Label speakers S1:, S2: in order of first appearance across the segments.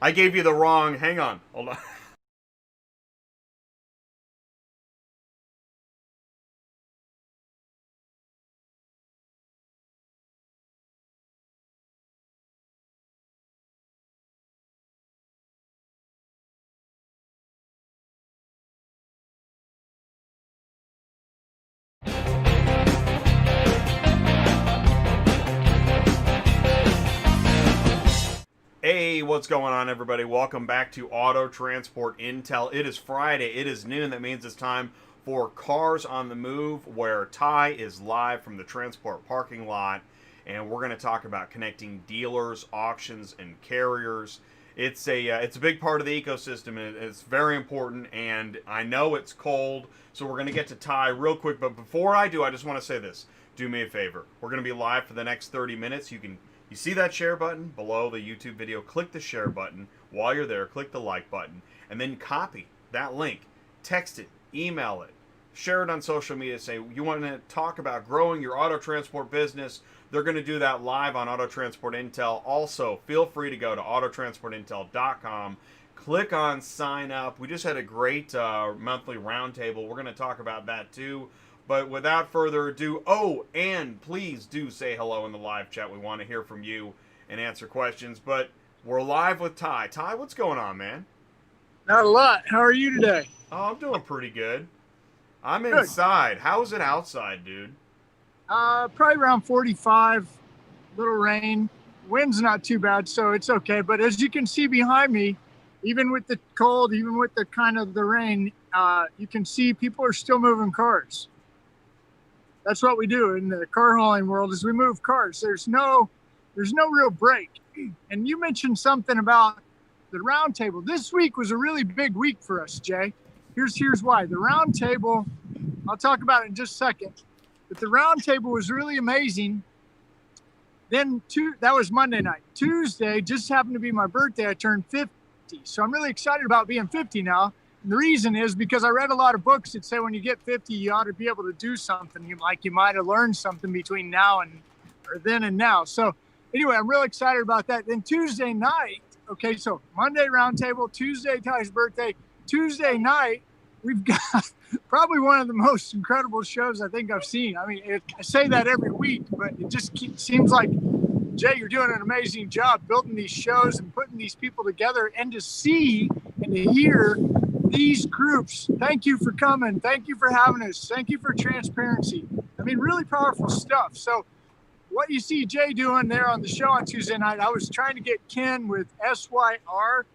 S1: I gave you the wrong. Hang on. Hold on. Hey, what's going on, everybody? Welcome back to Auto Transport Intel. It is Friday. It is noon. That means it's time for Cars on the Move, where Ty is live from the transport parking lot, and we're going to talk about connecting dealers, auctions, and carriers. It's a big part of the ecosystem, and it's very important. And I know it's cold, so we're going to get to Ty real quick. But before I do, I just want to say this: do me a favor. We're going to be live for the next 30 minutes. You see that share button below the YouTube video? Click the share button. While you're there, click the like button, and then copy that link, text it, email it, share it on social media. Say you want to talk about growing your auto transport business. They're going to do that live on Auto Transport Intel. Also, feel free to go to autotransportintel.com. Click on sign up. We just had a great monthly roundtable. We're going to talk about that too. But without further ado, and please do say hello in the live chat. We want to hear from you and answer questions. But we're live with Ty. Ty, what's going on, man?
S2: Not a lot. How are you today?
S1: Oh, I'm doing pretty good. I'm
S2: Good.
S1: inside. How is it outside, dude?
S2: Probably around 45. Little rain. Wind's not too bad, so it's okay. But as you can see behind me, even with the cold, even with the kind of the rain, you can see people are still moving cars. That's what we do in the car hauling world is we move cars. There's no real break. And you mentioned something about the roundtable. This week was a really big week for us, Jay. Here's why. The roundtable, I'll talk about it in just a second, but the roundtable was really amazing. Then that was Monday night. Tuesday just happened to be my birthday. I turned 50. So I'm really excited about being 50 now. And the reason is because I read a lot of books that say when you get 50, you ought to be able to do something. You might have learned something between now or then and now. So anyway, I'm real excited about that. Then Tuesday night, okay, so Monday roundtable, Tuesday Ty's birthday. Tuesday night, we've got probably one of the most incredible shows I think I've seen. I mean, I say that every week, but it just seems like, Jay, you're doing an amazing job building these shows and putting these people together, and to see and to hear these groups. Thank you for coming. Thank you for having us. Thank you for transparency. I mean, really powerful stuff. So what you see Jay doing there on the show on Tuesday night, I was trying to get Ken with SYR.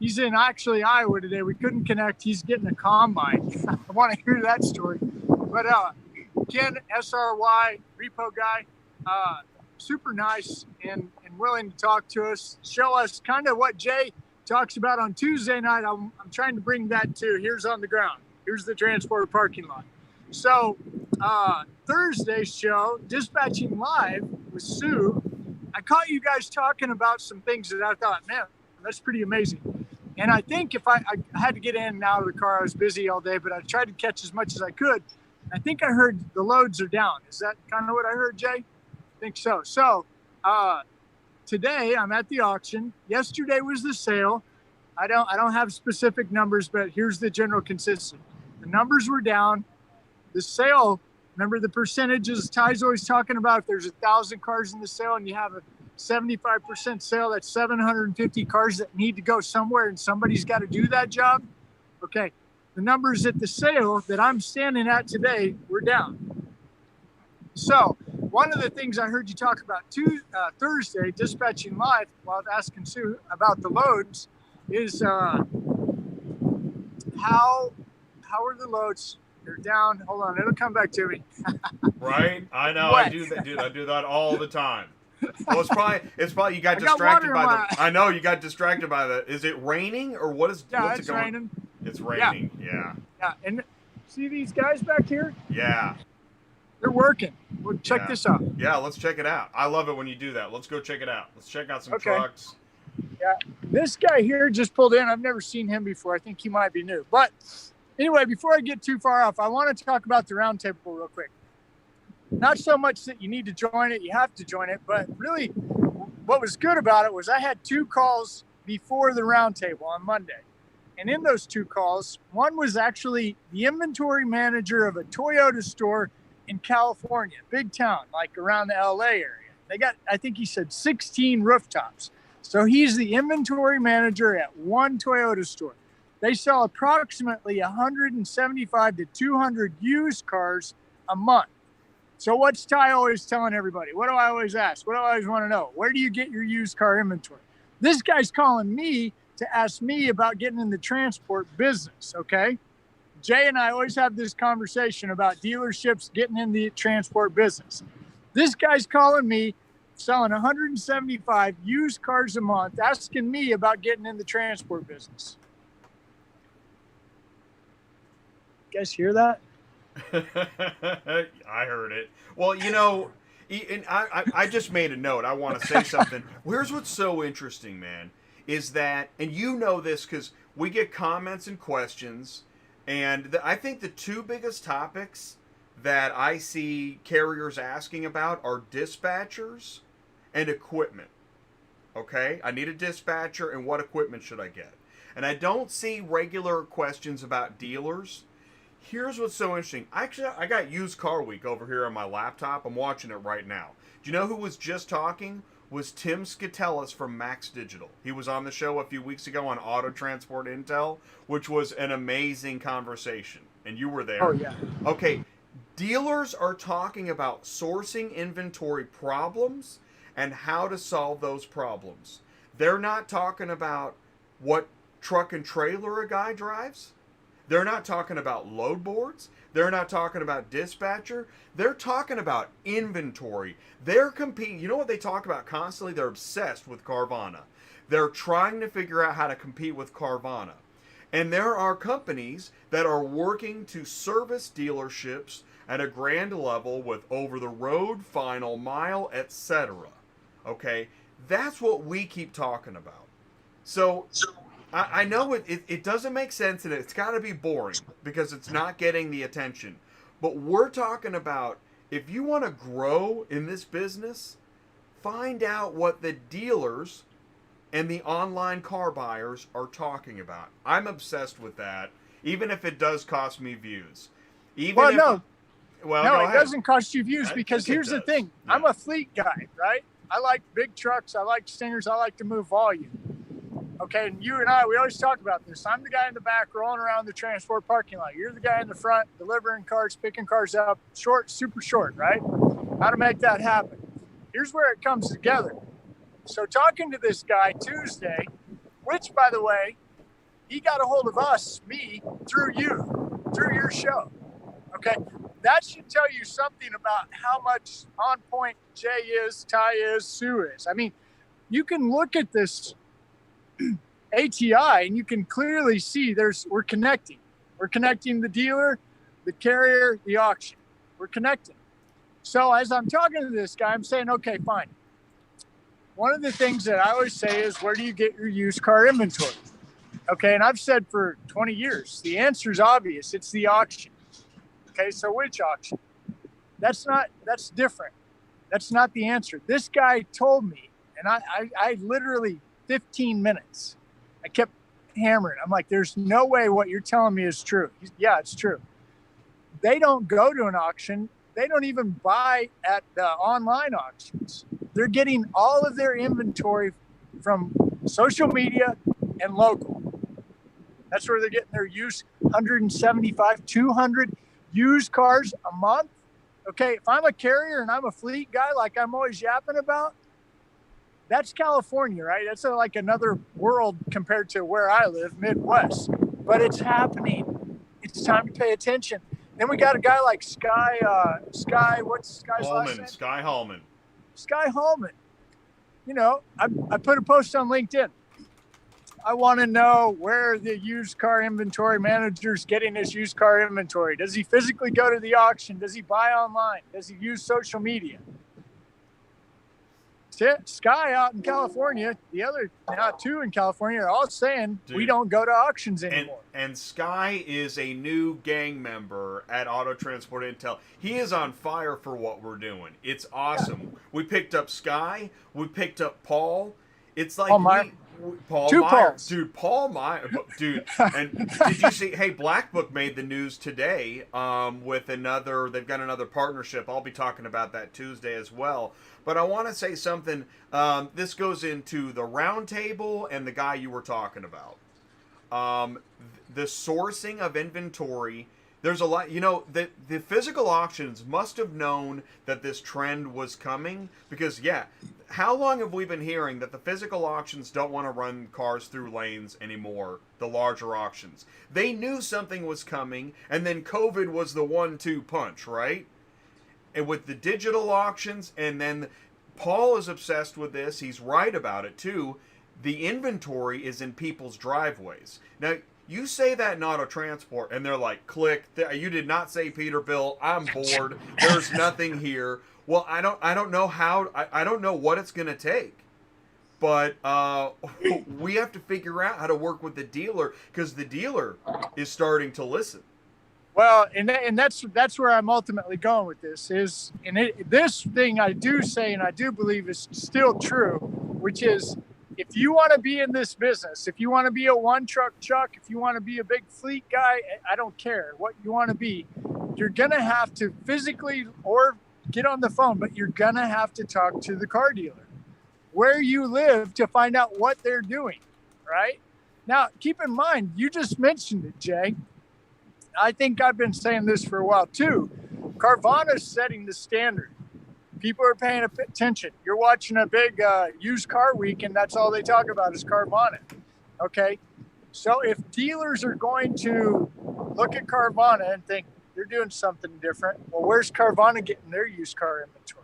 S2: He's in actually Iowa today. We couldn't connect. He's getting a combine. I want to hear that story. But Ken, SRY, repo guy, super nice and willing to talk to us, show us kind of what Jay talks about on Tuesday night. I'm trying to bring that to here's on the ground. Here's the transport parking lot. So Thursday's show, Dispatching Live with Sue, I caught you guys talking about some things that I thought, man, that's pretty amazing. And I think if I had to get in and out of the car, I was busy all day, but I tried to catch as much as I could. I think I heard the loads are down. Is that kind of what I heard, Jay? I think so. So today I'm at the auction. Yesterday was the sale. I don't have specific numbers, but here's the general consistency. The numbers were down. The sale, remember the percentages Ty's always talking about, if there's 1,000 cars in the sale and you have a 75% sale, that's 750 cars that need to go somewhere and somebody's got to do that job. Okay. The numbers at the sale that I'm standing at today were down. So one of the things I heard you talk about Thursday, Dispatching Live, while I was asking Sue about the loads, is how are the loads? They're down. Hold on, it'll come back to me.
S1: Right? I know.
S2: What?
S1: I do that, dude. I do that all the time. Well, it's probably you got distracted by the. I know you got distracted by the. Is it raining or what is?
S2: Yeah,
S1: what's
S2: it's
S1: it going?
S2: raining.
S1: It's raining. Yeah.
S2: Yeah, and see these guys back here?
S1: Yeah.
S2: They're working. Well, check this out.
S1: Yeah, let's check it out. I love it when you do that. Let's go check it out. Let's check out some trucks.
S2: Yeah, this guy here just pulled in. I've never seen him before. I think he might be new. But anyway, before I get too far off, I want to talk about the roundtable real quick. Not so much that you need to join it, you have to join it, but really what was good about it was I had 2 calls before the roundtable on Monday. And in those 2 calls, one was actually the inventory manager of a Toyota store in California, big town, like around the LA area. They got, I think he said 16 rooftops. So he's the inventory manager at one Toyota store. They sell approximately 175 to 200 used cars a month. So what's Ty always telling everybody? What do I always ask? What do I always want to know? Where do you get your used car inventory? This guy's calling me to ask me about getting in the transport business, okay? Jay and I always have this conversation about dealerships getting in the transport business. This guy's calling me, selling 175 used cars a month, asking me about getting in the transport business. You guys hear that?
S1: I heard it. Well, you know, and I just made a note. I want to say something. Here's what's so interesting, man, is that, and you know this because we get comments and questions, and I think the 2 biggest topics that I see carriers asking about are dispatchers and equipment. Okay? I need a dispatcher, and what equipment should I get? And I don't see regular questions about dealers. Here's what's so interesting. Actually, I got Used Car Week over here on my laptop. I'm watching it right now. Do you know who was just talking? Was Tim Skatellis from Max Digital. He was on the show a few weeks ago on Auto Transport Intel, which was an amazing conversation. And you were there.
S2: Oh, yeah.
S1: Okay, dealers are talking about sourcing inventory problems and how to solve those problems. They're not talking about what truck and trailer a guy drives. They're not talking about load boards. They're not talking about dispatcher. They're talking about inventory. They're competing. You know what they talk about constantly? They're obsessed with Carvana. They're trying to figure out how to compete with Carvana. And there are companies that are working to service dealerships at a grand level with over-the-road, final mile, etc. Okay? That's what we keep talking about. So I know it doesn't make sense, and it's got to be boring because it's not getting the attention. But we're talking about, if you want to grow in this business, find out what the dealers and the online car buyers are talking about. I'm obsessed with that, even if it does cost me views. It
S2: doesn't cost you views because here's the thing. Yeah. I'm a fleet guy, right? I like big trucks. I like stingers. I like to move volume. Okay, and you and I, we always talk about this. I'm the guy in the back rolling around the transport parking lot. You're the guy in the front delivering cars, picking cars up, super short, right? How to make that happen. Here's where it comes together. So talking to this guy Tuesday, which, by the way, he got a hold of me, through your show. Okay, that should tell you something about how much on point Jay is, Ty is, Sue is. I mean, you can look at this ATI and you can clearly see we're connecting. We're connecting the dealer, the carrier, the auction. We're connecting. So as I'm talking to this guy, I'm saying, okay, fine. One of the things that I always say is, where do you get your used car inventory? Okay, and I've said for 20 years, the answer is obvious. It's the auction. Okay, so which auction? That's different. That's not the answer. This guy told me, and I literally 15 minutes, I kept hammering. I'm like, there's no way what you're telling me is true. Yeah, it's true. They don't go to an auction. They don't even buy at the online auctions. They're getting all of their inventory from social media and local. That's where they're getting their used 175, 200 used cars a month. Okay, if I'm a carrier and I'm a fleet guy, like I'm always yapping about, that's California, right? That's like another world compared to where I live, Midwest. But it's happening. It's time to pay attention. Then we got a guy like Sky, what's Sky's last name?
S1: Sky Hallman.
S2: Sky Hallman. You know, I put a post on LinkedIn. I want to know where the used car inventory manager's getting his used car inventory. Does he physically go to the auction? Does he buy online? Does he use social media? Sky out in California, the other two in California are all saying, dude, we don't go to auctions anymore.
S1: And Sky is a new gang member at Auto Transport Intel. He is on fire for what we're doing. It's awesome. Yeah. We picked up Sky. We picked up Paul. It's like Paul
S2: Two
S1: Meyer,
S2: Pauls.
S1: dude. Paul Meyer, dude. And did you see? Hey, Black Book made the news today. With another, they've got another partnership. I'll be talking about that Tuesday as well. But I want to say something. This goes into the Roundtable and the guy you were talking about. The sourcing of inventory. There's a lot, the physical auctions must have known that this trend was coming because, yeah, how long have we been hearing that the physical auctions don't want to run cars through lanes anymore, the larger auctions? They knew something was coming, and then COVID was the 1-2 punch, right? And with the digital auctions, and then Paul is obsessed with this, he's right about it too, the inventory is in people's driveways. Now, you say that in auto transport, and they're like, click. You did not say Peterbilt. I'm bored. There's nothing here. Well, I don't know how. I don't know what it's going to take. But we have to figure out how to work with the dealer because the dealer is starting to listen.
S2: Well, and that's where I'm ultimately going with this is, this thing I do say and I do believe is still true, which is, if you want to be in this business, if you want to be a one truck Chuck, if you want to be a big fleet guy, I don't care what you want to be. You're going to have to physically or get on the phone, but you're going to have to talk to the car dealer where you live to find out what they're doing, right? Now, keep in mind, you just mentioned it, Jay. I think I've been saying this for a while too. Carvana's setting the standard. People are paying attention. You're watching a big used car week, and that's all they talk about is Carvana. Okay, so if dealers are going to look at Carvana and think they're doing something different, well, where's Carvana getting their used car inventory?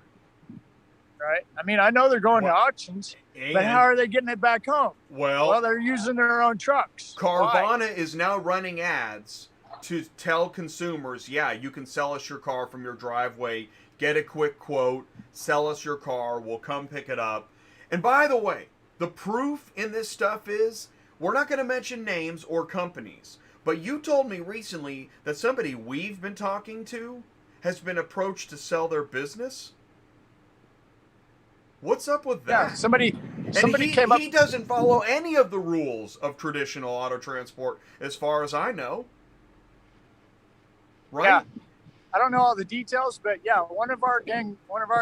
S2: Right? I mean, I know they're going to auctions, but how are they getting it back home? Well, they're using their own trucks.
S1: Carvana is now running ads to tell consumers, yeah, you can sell us your car from your driveway. Get a quick quote, sell us your car, we'll come pick it up. And by the way, the proof in this stuff is, we're not going to mention names or companies, but you told me recently that somebody we've been talking to has been approached to sell their business. What's up with that?
S2: Yeah, somebody came up.
S1: He doesn't follow any of the rules of traditional auto transport as far as I know. Right?
S2: Yeah. I don't know all the details, but yeah, one of our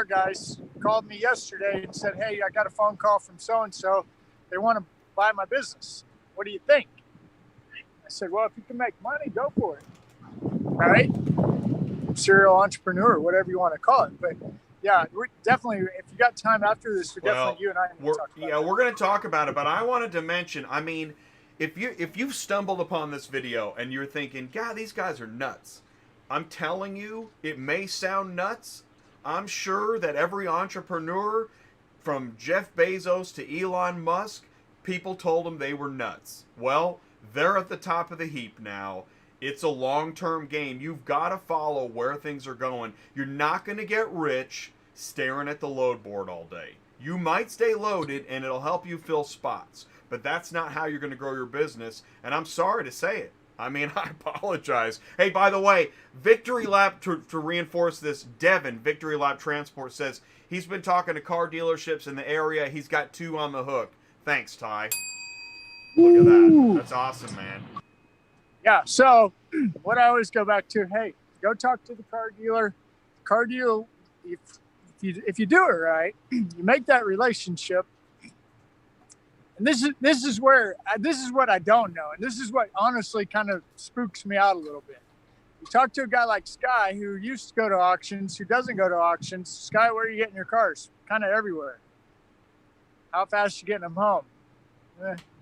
S2: guys called me yesterday and said, hey, I got a phone call from so-and-so. They want to buy my business. What do you think? I said, well, if you can make money, go for it. All right? Serial entrepreneur, whatever you want to call it. But yeah, we're definitely, if you got time after this, definitely you and I need to talk about it.
S1: We're going to talk about it, but I wanted to mention, I mean, if you've stumbled upon this video and you're thinking, God, these guys are nuts. I'm telling you, it may sound nuts. I'm sure that every entrepreneur, from Jeff Bezos to Elon Musk, people told them they were nuts. Well, they're at the top of the heap now. It's a long-term game. You've got to follow where things are going. You're not going to get rich staring at the load board all day. You might stay loaded, and it'll help you fill spots. But that's not how you're going to grow your business, and I'm sorry to say it. I mean, I apologize. Hey, by the way, Victory Lap, to reinforce this, Devin, Victory Lap Transport, says he's been talking to car dealerships in the area. He's got 2 on the hook. Thanks, Ty. Look at that. That's awesome, man.
S2: Yeah, so what I always go back to, hey, go talk to the car dealer. Car dealer, if you do it right, you make that relationship. And this is what I don't know, and this is what honestly kind of spooks me out a little bit. You talk to a guy like Sky, who used to go to auctions, who doesn't go to auctions. Sky, where are you getting your cars? Kind of everywhere. How fast you getting them home?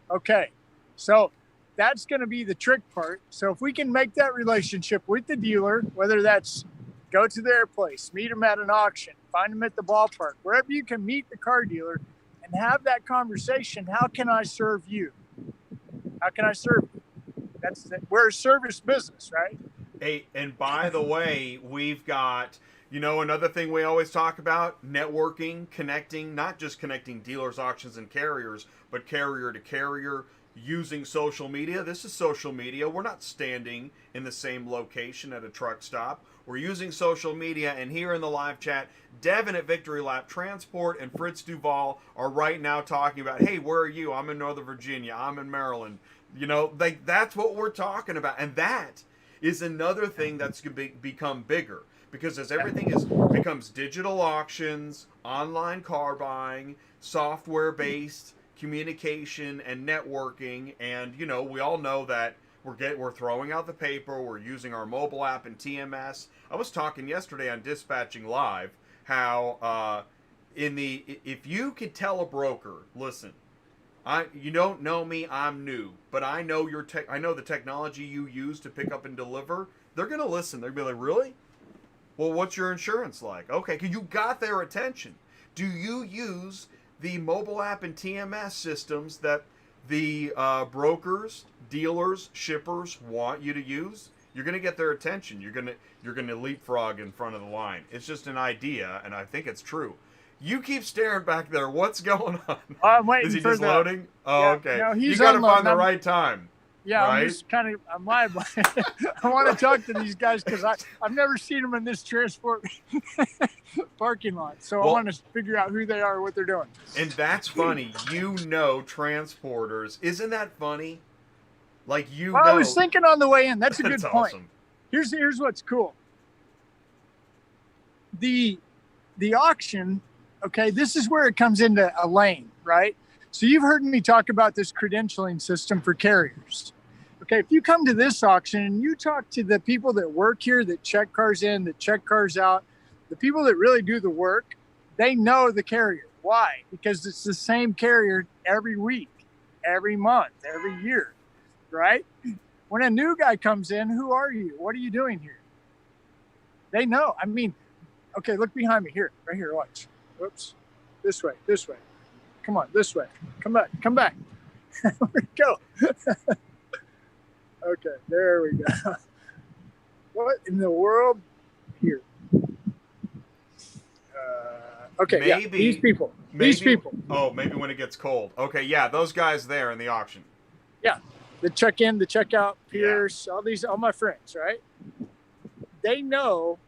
S2: Okay, so that's going to be the trick part. So if we can make that relationship with the dealer, whether that's go to their place, meet them at an auction, find them at the ballpark, wherever you can meet the car dealer, and have that conversation. How can I serve you? How can I serve you? We're a service business, right?
S1: Hey, and by the way, we've got, another thing we always talk about, networking, connecting, not just connecting dealers, auctions, and carriers, but carrier to carrier, using social media. This is social media. We're not standing in the same location at a truck stop. We're using social media, and here in the live chat, Devin at Victory Lap Transport and Fritz Duval are right now talking about, hey, where are you? I'm in Northern Virginia. I'm in Maryland. You know, like, that's what we're talking about. And that is another thing that's going to become bigger. Because as everything becomes digital auctions, online car buying, software-based communication and networking, and you know, we all know that we're throwing out the paper, we're using our mobile app and TMS. I was talking yesterday on Dispatching Live how if you could tell a broker, listen, you don't know me, I'm new, but I know I know the technology you use to pick up and deliver. They're gonna listen. They're gonna be like, really? Well, what's your insurance like? Okay, because you got their attention. Do you use the mobile app and TMS systems that the brokers, dealers, shippers want you to use? You're going to get their attention. You're going to leapfrog in front of the line. It's just an idea, and I think it's true. You keep staring back there. What's going on?
S2: I'm waiting.
S1: Is he
S2: for
S1: just loading? Oh,
S2: yeah,
S1: okay.
S2: No,
S1: You got to find the right time.
S2: Yeah,
S1: right?
S2: I'm just I'm live. I want to talk to these guys because I've never seen them in this transport parking lot. So I want to figure out who they are, what they're doing.
S1: And that's funny. You know transporters. Isn't that funny? Like, you know.
S2: I was thinking on the way in. That's a good point.
S1: Awesome.
S2: Here's what's cool. The auction, okay, this is where it comes into a lane, right? So you've heard me talk about this credentialing system for carriers. Okay, if you come to this auction and you talk to the people that work here, that check cars in, that check cars out, the people that really do the work, they know the carrier. Why? Because it's the same carrier every week, every month, every year, right? When a new guy comes in, who are you? What are you doing here? They know. I mean, okay, look behind me here, right here, watch. Whoops, this way. Come on, this way. Come back. Where'd it go? Okay, there we go. What in the world? Here. Okay, maybe, yeah, these people.
S1: Oh, maybe when it gets cold. Okay, yeah, those guys there in the auction.
S2: Yeah, the check-in, the check-out, Pierce, all my friends, right? They know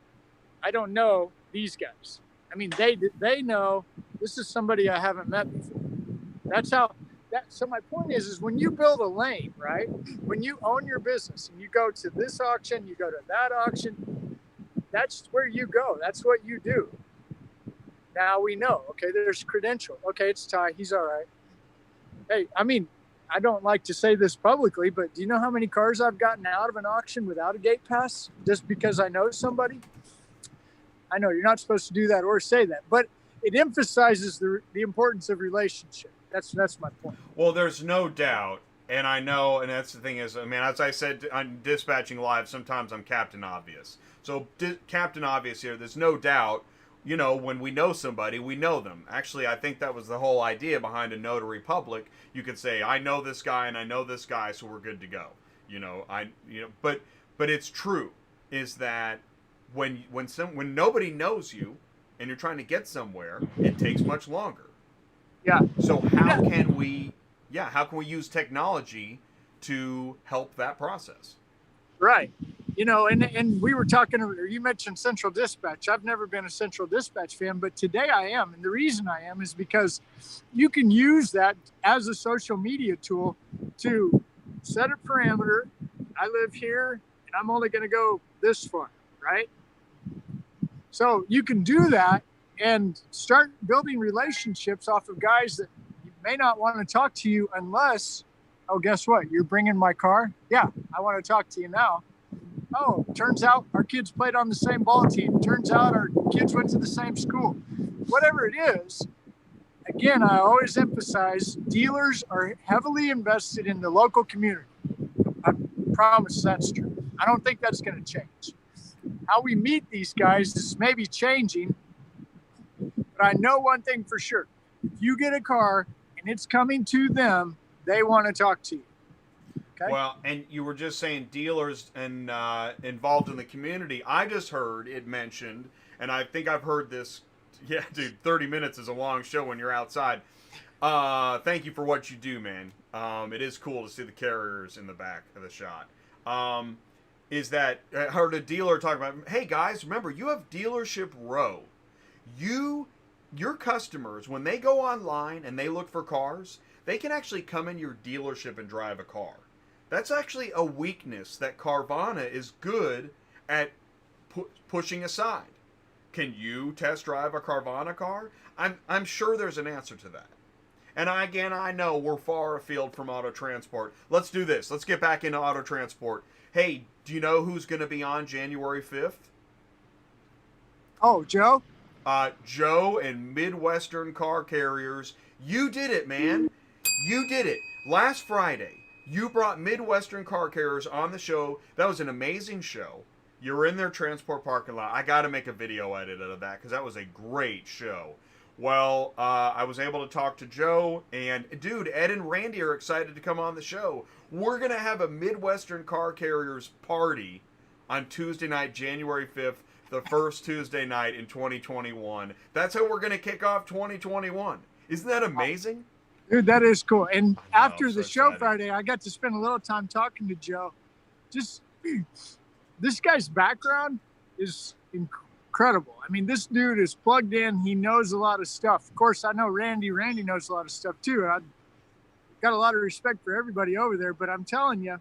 S2: I don't know these guys. I mean, they know this is somebody I haven't met before. That's how. So my point is when you build a lane, right? When you own your business and you go to this auction, you go to that auction, that's where you go. That's what you do. Now we know, okay, there's credential. Okay, it's Ty. He's all right. Hey, I mean, I don't like to say this publicly, but do you know how many cars I've gotten out of an auction without a gate pass just because I know somebody? I know you're not supposed to do that or say that, but it emphasizes the importance of relationship. That's my point.
S1: Well, there's no doubt, and I know, and that's the thing is, I mean, as I said on Dispatching Live, sometimes I'm Captain Obvious. So Captain Obvious here, there's no doubt, you know, when we know somebody, we know them. Actually, I think that was the whole idea behind a notary public. You could say, I know this guy and I know this guy, so we're good to go. But it's true, is that when nobody knows you and you're trying to get somewhere, it takes much longer.
S2: Yeah.
S1: So how can we use technology to help that process?
S2: Right. You know, and we were talking, or you mentioned Central Dispatch. I've never been a Central Dispatch fan, but today I am. And the reason I am is because you can use that as a social media tool to set a parameter. I live here and I'm only going to go this far, right? So you can do that and start building relationships off of guys that may not want to talk to you unless, oh, guess what? You're bringing my car? Yeah, I want to talk to you now. Oh, turns out our kids played on the same ball team. Turns out our kids went to the same school. Whatever it is, again, I always emphasize dealers are heavily invested in the local community. I promise that's true. I don't think that's going to change. How we meet these guys is maybe changing, but I know one thing for sure. If you get a car and it's coming to them, they want to talk to you. Okay?
S1: Well, and you were just saying dealers and involved in the community. I just heard it mentioned, and I think I've heard this. Yeah, dude, 30 minutes is a long show when you're outside. Thank you for what you do, man. It is cool to see the carriers in the back of the shot. Is that I heard a dealer talk about? Hey guys, remember you have dealership row. Your customers, when they go online and they look for cars, they can actually come in your dealership and drive a car. That's actually a weakness that Carvana is good at pushing aside. Can you test drive a Carvana car? I'm sure there's an answer to that. And I know we're far afield from auto transport. Let's do this. Let's get back into auto transport. Hey, do you know who's going to be on January 5th?
S2: Oh, Joe?
S1: Joe and Midwestern Car Carriers. You did it, man. You did it. Last Friday, you brought Midwestern Car Carriers on the show. That was an amazing show. You were in their transport parking lot. I got to make a video edit of that because that was a great show. Well, I was able to talk to Joe, and dude, Ed and Randy are excited to come on the show. We're going to have a Midwestern Car Carriers party on Tuesday night, January 5th, the first Tuesday night in 2021. That's how we're going to kick off 2021. Isn't that amazing?
S2: Dude, that is cool. And after the show Friday, I got to spend a little time talking to Joe. Just this guy's background is incredible. I mean, this dude is plugged in. He knows a lot of stuff. Of course, I know Randy. Randy knows a lot of stuff too. I've got a lot of respect for everybody over there. But I'm telling you,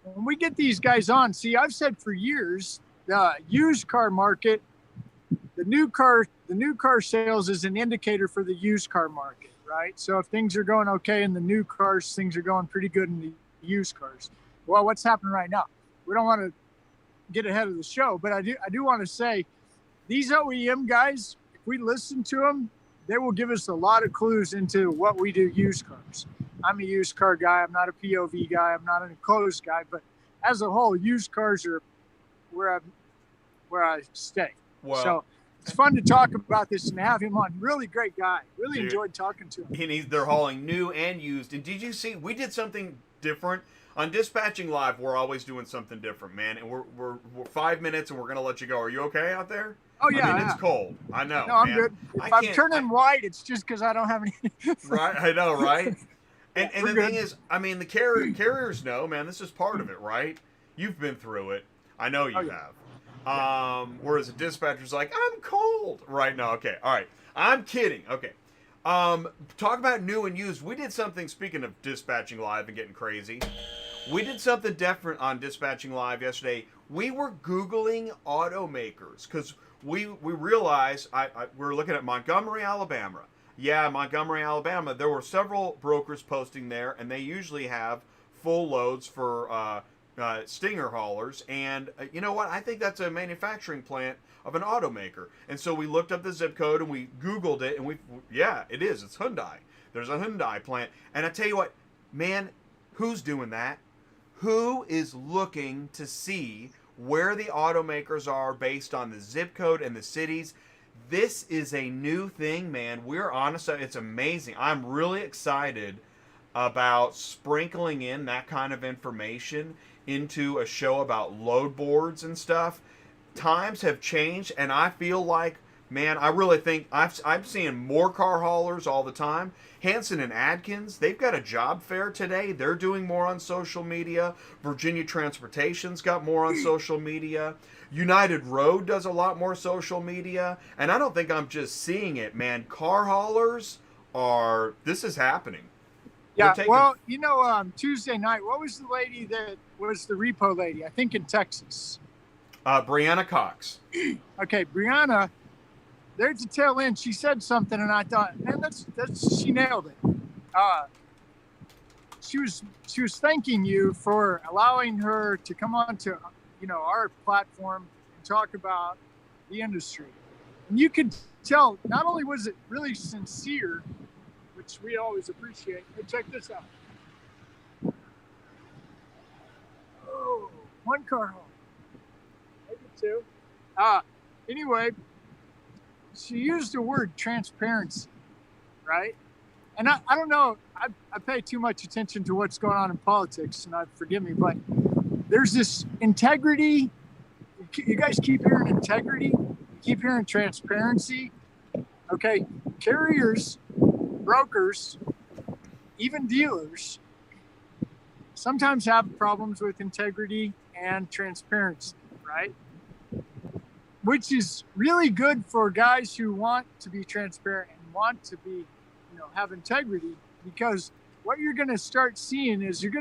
S2: when we get these guys on, see, I've said for years, the used car market, the new car sales is an indicator for the used car market, right? So if things are going okay in the new cars, things are going pretty good in the used cars. Well, what's happening right now? We don't want to get ahead of the show, but I do want to say these OEM guys, if we listen to them, they will give us a lot of clues into what we do used cars. I'm a used car guy. I'm not a POV guy. I'm not an enclosed guy, but as a whole, used cars are where I stay. Well, so it's fun to talk about this and have him on. Really great guy. Really enjoyed talking to him.
S1: And they're hauling new and used. And did you see, we did something different. On Dispatching Live, we're always doing something different, man. And we're 5 minutes and we're going to let you go. Are you okay out there?
S2: Oh, yeah.
S1: I mean, it's cold. I know.
S2: No, I'm good. If I'm turning white, it's just because I don't have any.
S1: Right. I know, right? And the thing is, I mean, the carriers know, man, this is part of it, right? You've been through it. I know you have. Whereas a dispatcher's like, I'm cold. Right now, okay. All right. I'm kidding. Okay. Talk about new and used. We did something, speaking of Dispatching Live and getting crazy. We did something different on Dispatching Live yesterday. We were Googling automakers because we realized we were looking at Montgomery, Alabama. Yeah, Montgomery, Alabama. There were several brokers posting there, and they usually have full loads for Stinger haulers. And you know what? I think that's a manufacturing plant of an automaker. And so we looked up the zip code and we Googled it, and yeah, it is. It's Hyundai. There's a Hyundai plant. And I tell you what, man, who's doing that? Who is looking to see where the automakers are based on the zip code and the cities? This is a new thing, man. We're honest. It's amazing. I'm really excited about sprinkling in that kind of information into a show about load boards and stuff. Times have changed, and I feel like, man, I really think I'm seeing more car haulers all the time. Hanson and Adkins, they've got a job fair today. They're doing more on social media. Virginia Transportation's got more on social media. United Road does a lot more social media. And I don't think I'm just seeing it, man. Car haulers this is happening.
S2: Yeah, well, you know, Tuesday night, what was the lady that was the repo lady? I think in Texas.
S1: Brianna Cox.
S2: Okay, Brianna, there's the tail end. She said something, and I thought, man, she nailed it. She was thanking you for allowing her to come on to, our platform and talk about the industry. And you could tell, not only was it really sincere, which we always appreciate. Hey, check this out. Oh, one car home. Maybe two. Anyway, she used the word transparency, right? And I don't know, I pay too much attention to what's going on in politics, and forgive me, but there's this integrity. You guys keep hearing integrity, you keep hearing transparency. Okay, carriers brokers, even dealers, sometimes have problems with integrity and transparency, right? Which is really good for guys who want to be transparent and want to be, have integrity, because what you're going to start seeing is and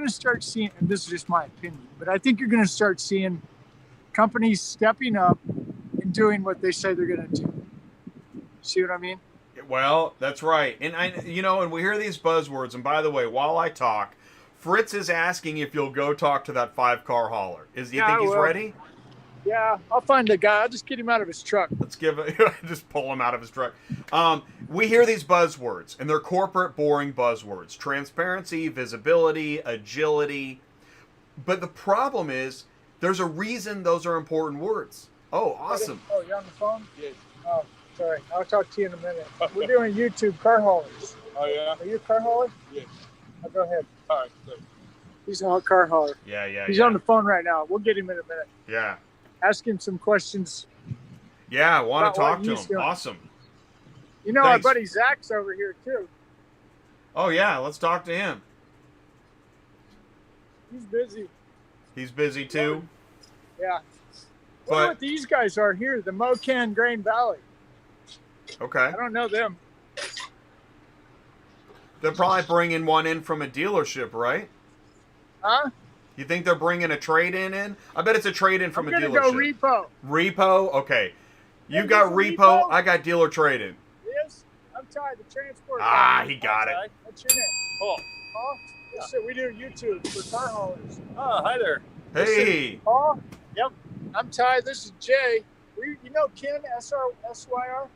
S2: this is just my opinion, but I think you're going to start seeing companies stepping up and doing what they say they're going to do. See what I mean?
S1: Well, that's right. And and we hear these buzzwords. And by the way, while I talk, Fritz is asking if you'll go talk to that 5-car hauler. Do you think he's ready?
S2: Yeah, I'll find the guy. I'll just get him out of his truck.
S1: Let's just pull him out of his truck. We hear these buzzwords, and they're corporate, boring buzzwords: transparency, visibility, agility. But the problem is, there's a reason those are important words. Oh, awesome!
S2: Oh, you're on the phone? Yeah. Oh, sorry. I'll talk to you in a minute. We're doing YouTube car haulers.
S3: Oh yeah.
S2: Are you a car hauler?
S3: Yeah.
S2: Oh, go ahead.
S3: All right. Good.
S2: He's a car hauler.
S1: Yeah.
S2: He's on the phone right now. We'll get him in a minute.
S1: Yeah.
S2: Ask him some questions.
S1: Yeah, I want to talk
S2: what
S1: to
S2: he's
S1: him.
S2: doing.
S1: Awesome.
S2: Our
S1: Thanks.
S2: buddy Zach's over here too.
S1: Oh yeah, let's talk to him.
S2: He's busy.
S1: He's busy too.
S2: Yeah. Wonder what these guys are here, the Mocan Grain Valley.
S1: Okay.
S2: I don't know them.
S1: They're probably bringing one in from a dealership, right?
S2: Huh?
S1: You think they're bringing a trade-in in? I bet it's a trade-in from a dealership.
S2: I'm gonna go repo.
S1: Repo? Okay. You
S2: Hey,
S1: got
S2: there's a
S1: repo,
S2: repo?
S1: I got dealer trade-in.
S2: Yes? I'm Ty, the transport
S1: Ah,
S2: guy.
S1: he got it.
S2: What's your name?
S3: Paul.
S2: Paul?
S3: Yeah.
S2: So we do YouTube for car haulers.
S3: Oh, hi there.
S1: Hey.
S2: Paul? Yep. I'm Ty, this is Jay. You know Ken, SYR?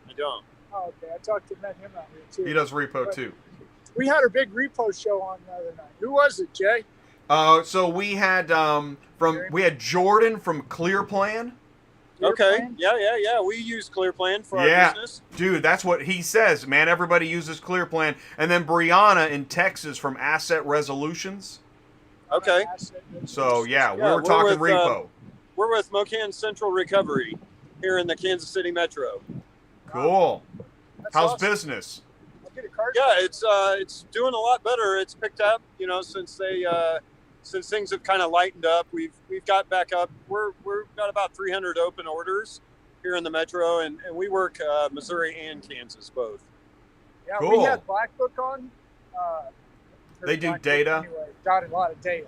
S3: I don't.
S2: Oh, okay. Met him out here too.
S1: He does repo too.
S2: We had a big repo show on the other night. Who was it, Jay?
S1: So we had Jordan from ClearPlan.
S3: Okay. Yeah. We use ClearPlan for our business.
S1: Dude, that's what he says, man. Everybody uses ClearPlan. And then Brianna in Texas from Asset Resolutions.
S3: Okay.
S1: So, yeah, we were
S3: we're
S1: talking
S3: with,
S1: repo.
S3: We're with Mocan Central Recovery here in the Kansas City Metro.
S1: Cool.
S2: That's
S1: How's
S2: awesome.
S1: business?
S2: I'll get a card.
S3: Yeah, it's doing a lot better. It's picked up, since things have kind of lightened up. We've got back up. We've got about 300 open orders here in the Metro, and we work Missouri and Kansas both.
S2: Yeah,
S1: Cool.
S2: we had Black Book on.
S1: They do
S2: Black Book
S1: data?
S2: Anyway, got a lot of data.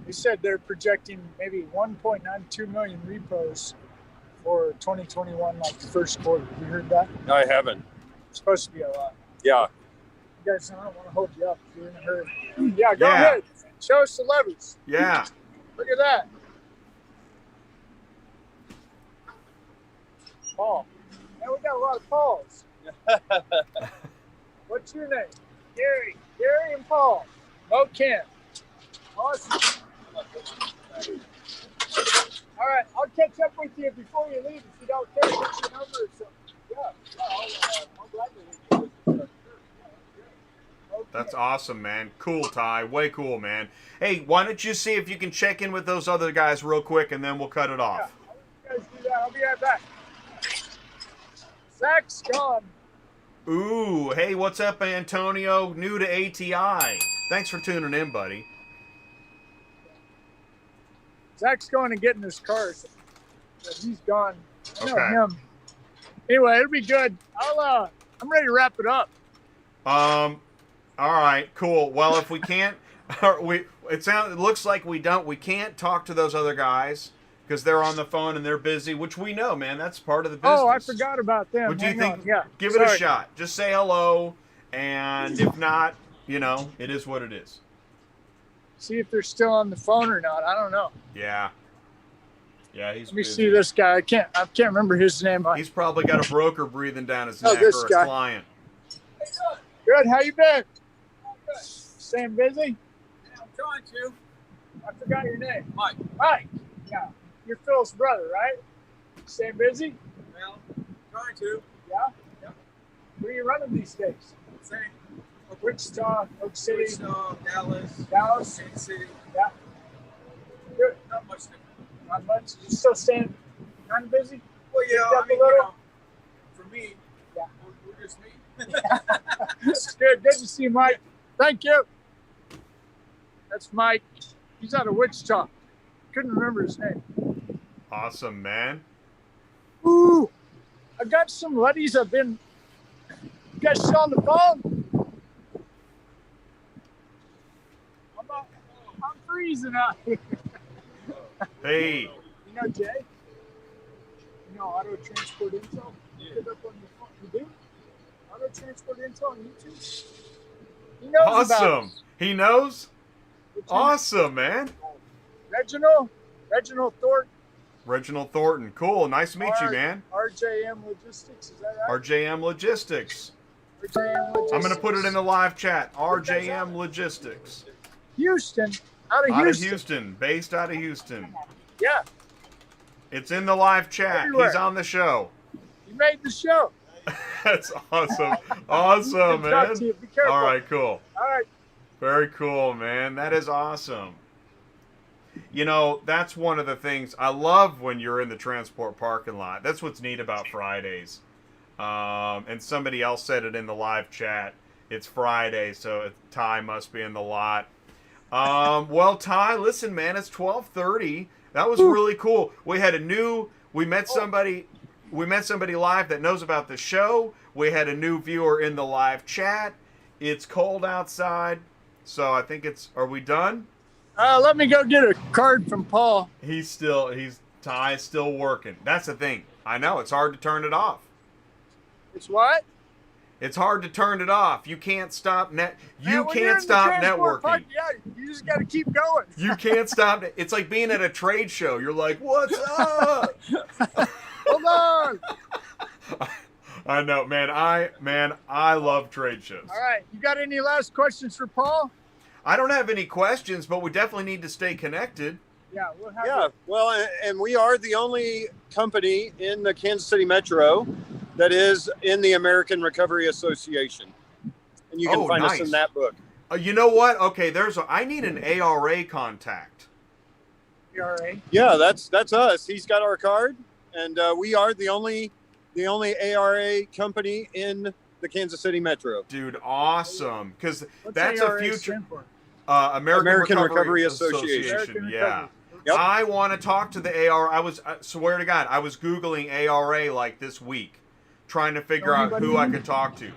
S2: They said they're projecting maybe 1.92 million repos for 2021, like the first quarter. You heard that?
S3: No, I haven't.
S2: It's supposed to be a lot.
S3: Yeah.
S2: You guys, I don't want to hold you up if you're in a hurry. Yeah, go ahead. Show us the levers.
S1: Yeah.
S2: Look at that. Paul. Man, we got a lot of Pauls. What's your name? Gary. Gary and Paul. Mocan. Awesome. All right, I'll catch up with you before you leave if you don't care. What's your number or something? Yeah, I'll gladly leave you. Okay.
S1: That's awesome, man. Cool, Ty. Way cool, man. Hey, why don't you see if you can check in with those other guys real quick, and then we'll cut it off.
S2: Yeah, I'll let you guys do that. I'll be right back. Zach's gone.
S1: Ooh, hey, what's up, Antonio? New to ATI. Thanks for tuning in, buddy.
S2: Zach's going and getting his car. So he's gone. I know
S1: Okay.
S2: him. Anyway, it'll be good. I'm ready to wrap it up.
S1: All right, cool. Well, if we can't, it looks like we can't talk to those other guys because they're on the phone and they're busy, which we know, man. That's part of the business.
S2: Oh, I forgot about them.
S1: What do you
S2: Hang
S1: think?
S2: on. Yeah.
S1: Give it
S2: Sorry.
S1: a shot. Just say hello, and if not, it is what it is.
S2: See if they're still on the phone or not. I don't know.
S1: Yeah. Yeah, he's
S2: Let me
S1: busy.
S2: see this guy. I can't remember his name.
S1: He's probably got a broker breathing down his
S2: Oh,
S1: neck
S2: this
S1: or a
S2: guy.
S1: client.
S2: Good. How you been? Staying busy?
S3: I'm trying to.
S2: I forgot your name.
S3: Mike.
S2: Mike. Yeah. You're Phil's brother, right? Staying busy?
S3: Well, trying to.
S2: Yeah. Yep. Where are you running these days?
S3: Same.
S2: Wichita, Oak City,
S3: Dallas.
S2: Dallas.
S3: Kansas City.
S2: Yeah. Good.
S3: Not much different.
S2: Not much. You still staying kind of busy?
S3: Well, yeah,
S2: Picked up a little?
S3: for me,
S2: Yeah.
S3: we're just me.
S2: It's good. Good to see Mike. Thank you. That's Mike. He's out of Wichita. Couldn't remember his name.
S1: Awesome, man.
S2: Ooh, I got some buddies. You guys still on the phone? I'm freezing out here.
S1: Hey.
S2: You know Jay? You know Auto Transport Intel? Look it up on your phone. You do? Auto Transport Intel on YouTube? He knows about
S1: Awesome.
S2: it.
S1: He knows?
S2: It's
S1: Awesome, man.
S2: Reginald Thornton.
S1: Reginald Thornton. Cool. Nice to meet you, man.
S2: RJM Logistics, is that right?
S1: RJM Logistics.
S2: RJM Logistics.
S1: I'm going to put it in the live chat. RJM Logistics.
S2: Houston. Out of Houston.
S1: Based out of Houston.
S2: Yeah,
S1: It's in the live chat.
S2: Everywhere.
S1: He's on the show.
S2: you made the show.
S1: That's awesome. Awesome,
S2: Good talk
S1: man.
S2: to you. Be careful.
S1: All right, cool.
S2: All right.
S1: Very cool, man. That is awesome. You know, that's one of the things I love when you're in the transport parking lot. That's what's neat about Fridays. And somebody else said it in the live chat. It's Friday, so Ty must be in the lot. Well, Ty, listen, man, it's 12:30. That was really cool. We met somebody live that knows about the show. We had a new viewer in the live chat. It's cold outside, so I think are we done?
S2: Let me go get a card from Paul.
S1: Ty's still working. That's the thing. I know, it's hard to turn it off.
S2: It's what?
S1: It's hard to turn it off. You can't stop
S2: Man, when you're in the transport park, yeah, you just got to keep going.
S1: You can't stop it. It's like being at a trade show. You're like, what's up?
S2: Hold on.
S1: I know, man. I love trade shows.
S2: All right. You got any last questions for Paul?
S1: I don't have any questions, but we definitely need to stay connected.
S2: Yeah, we'll have
S3: Yeah, well, and we are the only company in the Kansas City Metro that is in the American Recovery Association. And you can find us in that book.
S1: You know what? Okay, I need an ARA contact.
S2: ARA?
S3: Yeah, that's us. He's got our card, and we are the only ARA company in the Kansas City Metro.
S1: Dude, awesome. Because
S2: What's
S1: that's
S2: ARA
S1: a future
S2: stand for?
S1: American
S3: Recovery Association.
S2: American
S1: Yeah.
S2: Recovery.
S3: Yep.
S1: I want to talk to the ARA. I swear to God, I was Googling ARA like this week, trying to figure out who I could talk to.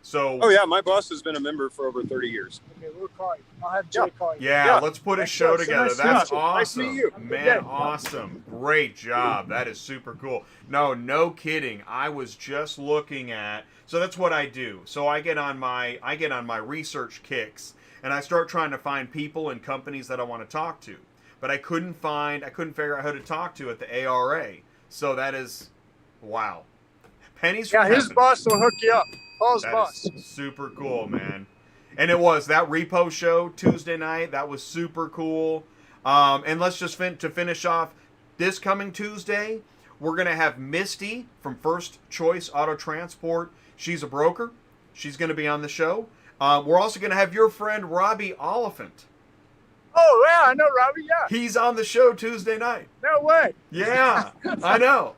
S1: So.
S3: Oh, yeah, my boss has been a member for over 30 years.
S2: Okay, we'll call you. I'll have Jay call you.
S1: Yeah, let's put a show
S2: so
S1: together.
S2: nice to
S1: That's
S2: meet you.
S1: awesome.
S3: Nice to meet you.
S1: Man, awesome. Great job. That is super cool. No kidding. I was just looking at, so that's what I do. So I get on my research kicks and I start trying to find people and companies that I want to talk to. But I couldn't figure out who to talk to at the ARA. So that is, wow. Pennies from
S2: Yeah, his
S1: heaven.
S2: boss will hook you up. Paul's
S1: That
S2: boss.
S1: is super cool, man. And it was that repo show Tuesday night. That was super cool. And let's just finish off this coming Tuesday. We're going to have Misty from First Choice Auto Transport. She's a broker. She's going to be on the show. We're also going to have your friend Robbie Oliphant.
S2: Oh, yeah, I know Robbie, yeah.
S1: He's on the show Tuesday night.
S2: No way.
S1: Yeah, I know.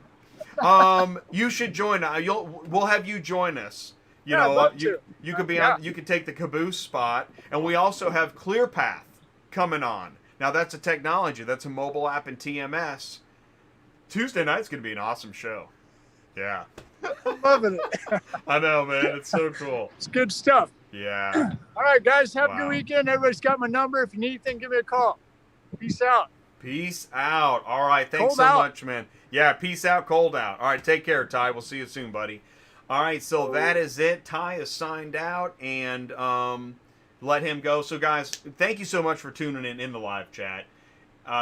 S1: You should join. We'll have you join us. You
S2: Yeah, I'd
S1: know,
S2: love to.
S1: you could be
S2: Yeah.
S1: on. You could take the caboose spot, and we also have ClearPath coming on. Now that's a technology. That's a mobile app and TMS. Tuesday night's gonna be an awesome show. Yeah,
S2: I'm loving it.
S1: I know, man. It's so cool.
S2: It's good stuff.
S1: Yeah.
S2: All right, guys, have a
S1: Wow.
S2: good weekend. Everybody's got my number. If you need anything, give me a call. Peace out.
S1: Peace out. All right. Thanks
S2: Cold
S1: so
S2: out.
S1: much, man. Yeah. Peace out. Cold out. All right. Take care, Ty. We'll see you soon, buddy. All right. So that is it. Ty is signed out, and let him go. So, guys, thank you so much for tuning in the live chat.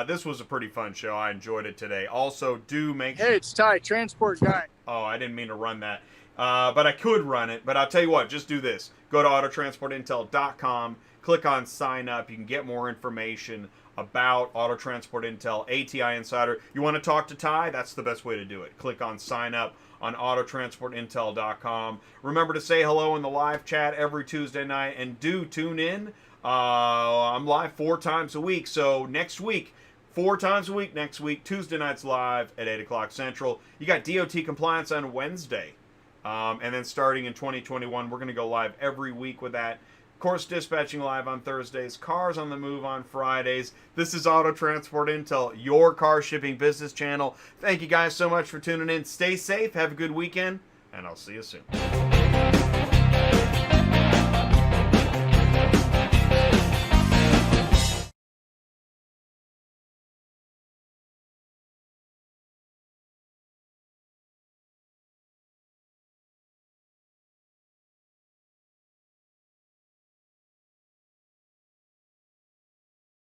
S1: This was a pretty fun show. I enjoyed it today. Also, do make
S2: Hey, it's Ty, transport guy.
S1: Oh, I didn't mean to run that. But I could run it. But I'll tell you what, just do this. Go to autotransportintel.com, click on sign up. You can get more information about Auto Transport Intel, ATI Insider. You want to talk to Ty? That's the best way to do it. Click on sign up on autotransportintel.com. Remember to say hello in the live chat every Tuesday night, and do tune in. I'm live 4 times a week. So next week, 4 times a week next week, Tuesday nights live at 8 o'clock Central. You got DOT compliance on Wednesday. And then starting in 2021, we're going to go live every week with that. Of course, dispatching live on Thursdays, Cars on the Move on Fridays. This is Auto Transport Intel, your car shipping business channel. Thank you guys so much for tuning in. Stay safe, have a good weekend, and I'll see you soon.